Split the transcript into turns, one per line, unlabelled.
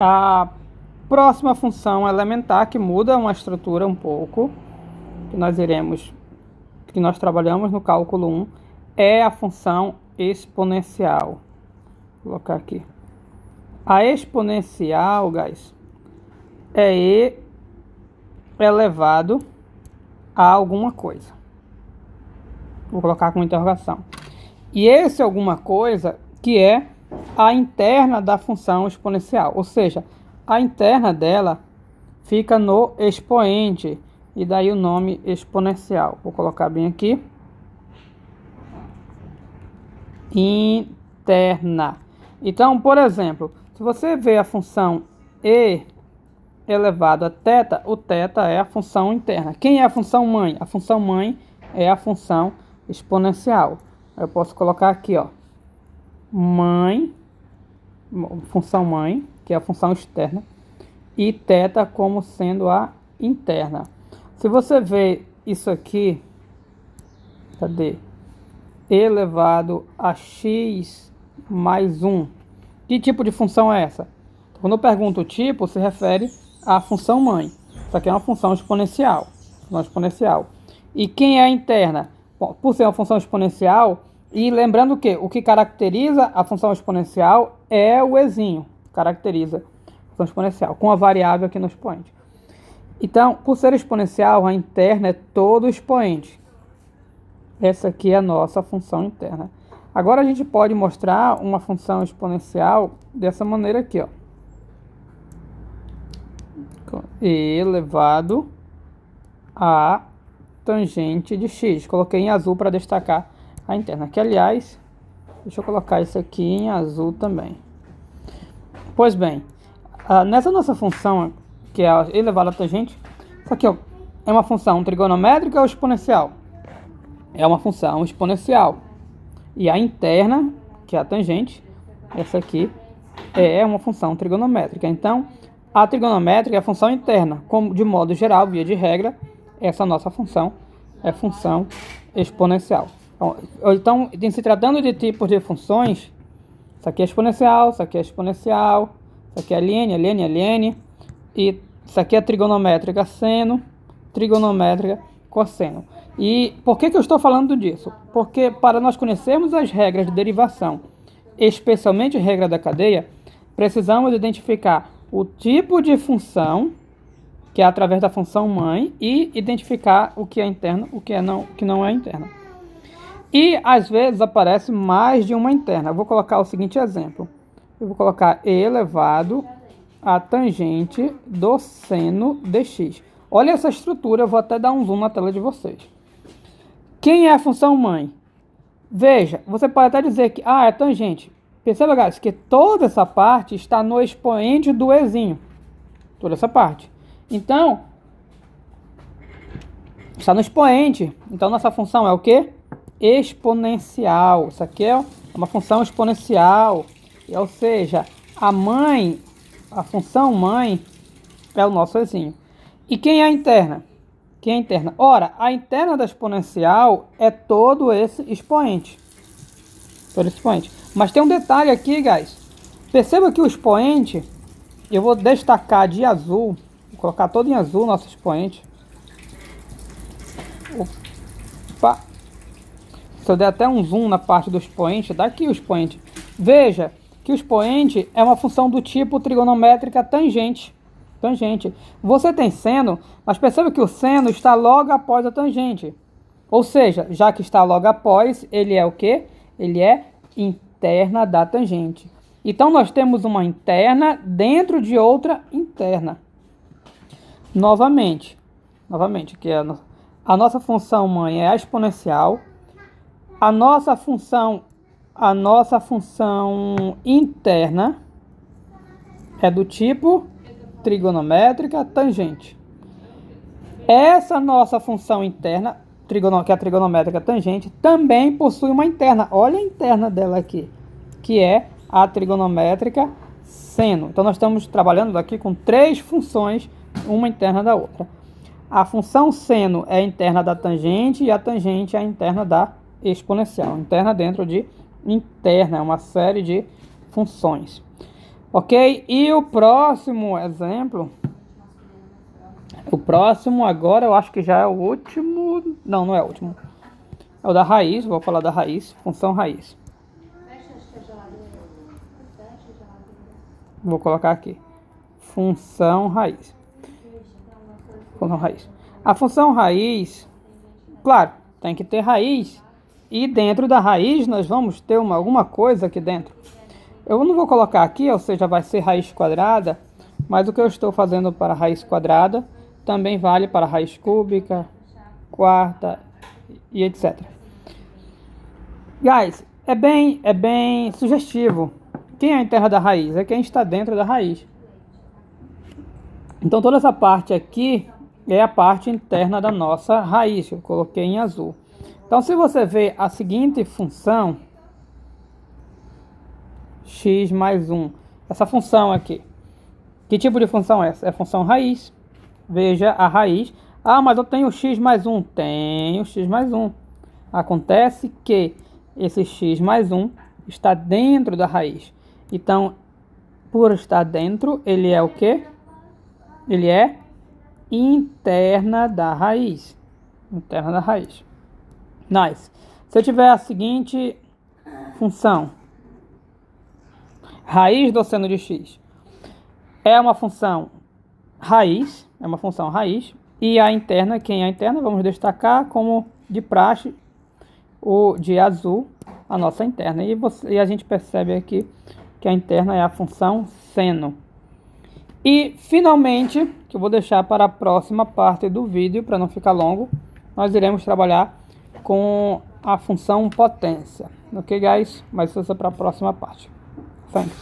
A próxima função elementar que muda uma estrutura um pouco, que nós trabalhamos no cálculo 1, é a função exponencial. Vou colocar aqui. A exponencial, guys, é e elevado a alguma coisa. Vou colocar com interrogação. E esse alguma coisa que é a interna da função exponencial, ou seja, a interna dela fica no expoente, e daí o nome exponencial. Vou colocar bem aqui. Interna. Então, por exemplo, se você vê a função e elevado a θ, o θ é a função interna. Quem é a função mãe? A função mãe é a função exponencial. Eu posso colocar aqui, ó, mãe, função mãe, que é a função externa, e θ como sendo a interna. Se você vê isso aqui, cadê? Elevado a x mais 1. Que tipo de função é essa? Quando eu pergunto o tipo, se refere à função mãe. Isso aqui é uma função exponencial. E quem é a interna? Bom, por ser uma função exponencial, e lembrando que o que caracteriza a função exponencial é o ezinho. Caracteriza a função exponencial, com a variável aqui no expoente. Então, por ser exponencial, a interna é todo o expoente. Essa aqui é a nossa função interna. Agora a gente pode mostrar uma função exponencial dessa maneira aqui, ó. E elevado a tangente de x. Coloquei em azul para destacar a interna. Que, aliás, deixa eu colocar isso aqui em azul também. Pois bem, nessa nossa função, que é elevado a tangente, isso aqui, ó, é uma função trigonométrica ou exponencial? É uma função exponencial. E a interna, que é a tangente, essa aqui, é uma função trigonométrica. Então, a trigonométrica é a função interna. Como, de modo geral, via de regra, essa nossa função é função exponencial. Então, em se tratando de tipos de funções, isso aqui é exponencial, isso aqui é exponencial, isso aqui é ln, e isso aqui é trigonométrica seno, trigonométrica cosseno. E por que eu estou falando disso? Porque para nós conhecermos as regras de derivação, especialmente regra da cadeia, precisamos identificar o tipo de função, que é através da função mãe, e identificar o que é interno, o que não é interno. E às vezes aparece mais de uma interna. Eu vou colocar o seguinte exemplo. Eu vou colocar e elevado a tangente do seno de x. Olha essa estrutura, eu vou até dar um zoom na tela de vocês. Quem é a função mãe? Veja, você pode até dizer que é tangente. Perceba, guys, que toda essa parte está no expoente do ezinho. Toda essa parte. Então, está no expoente. Então, nossa função é o quê? Exponencial. Isso aqui é uma função exponencial. Ou seja, a função mãe é o nosso ezinho. E quem é a interna? Quem é a interna? Ora, a interna da exponencial é todo esse expoente. Todo esse expoente. Mas tem um detalhe aqui, guys. Perceba que o expoente, eu vou destacar de azul, vou colocar todo em azul nosso expoente. Opa. Se eu der até um zoom na parte do expoente, daqui o expoente. Veja que o expoente é uma função do tipo trigonométrica tangente. Você tem seno, mas perceba que o seno está logo após a tangente. Ou seja, já que está logo após, ele é o quê? Ele é interna da tangente. Então, nós temos uma interna dentro de outra interna. Novamente, que a nossa função mãe é a exponencial. A nossa função interna é do tipo trigonométrica tangente. Essa nossa função interna, que é a trigonométrica tangente, também possui uma interna. Olha a interna dela aqui, que é a trigonométrica seno. Então, nós estamos trabalhando aqui com três funções, uma interna da outra. A função seno é a interna da tangente e a tangente é a interna da exponencial. Interna dentro de interna, é uma série de funções. Ok? E o próximo exemplo, o próximo agora eu acho que já é o último, não é o último, é o da raiz, vou falar da raiz, função raiz. Vou colocar aqui, função raiz. Função raiz. A função raiz, claro, tem que ter raiz, e dentro da raiz nós vamos ter alguma coisa aqui dentro. Eu não vou colocar aqui, ou seja, vai ser raiz quadrada, mas o que eu estou fazendo para raiz quadrada também vale para raiz cúbica, quarta e etc. Guys, é bem sugestivo. Quem é a interna da raiz? É quem está dentro da raiz. Então toda essa parte aqui é a parte interna da nossa raiz, eu coloquei em azul. Então se você vê a seguinte função, x mais 1, essa função aqui, que tipo de função é essa? É a função raiz. Veja a raiz. Ah, mas eu tenho x mais 1. Tenho x mais 1. Acontece que esse x mais 1 está dentro da raiz. Então, por estar dentro, ele é o quê? Ele é interna da raiz. Interna da raiz. Nice. Se eu tiver a seguinte função, raiz do seno de x, é uma função raiz, e a interna, quem é a interna, vamos destacar como de praxe, o de azul, a nossa interna. E a gente percebe aqui que a interna é a função seno. E finalmente, que eu vou deixar para a próxima parte do vídeo, para não ficar longo, nós iremos trabalhar com a função potência. Ok, guys? Mas isso é para a próxima parte. Thanks.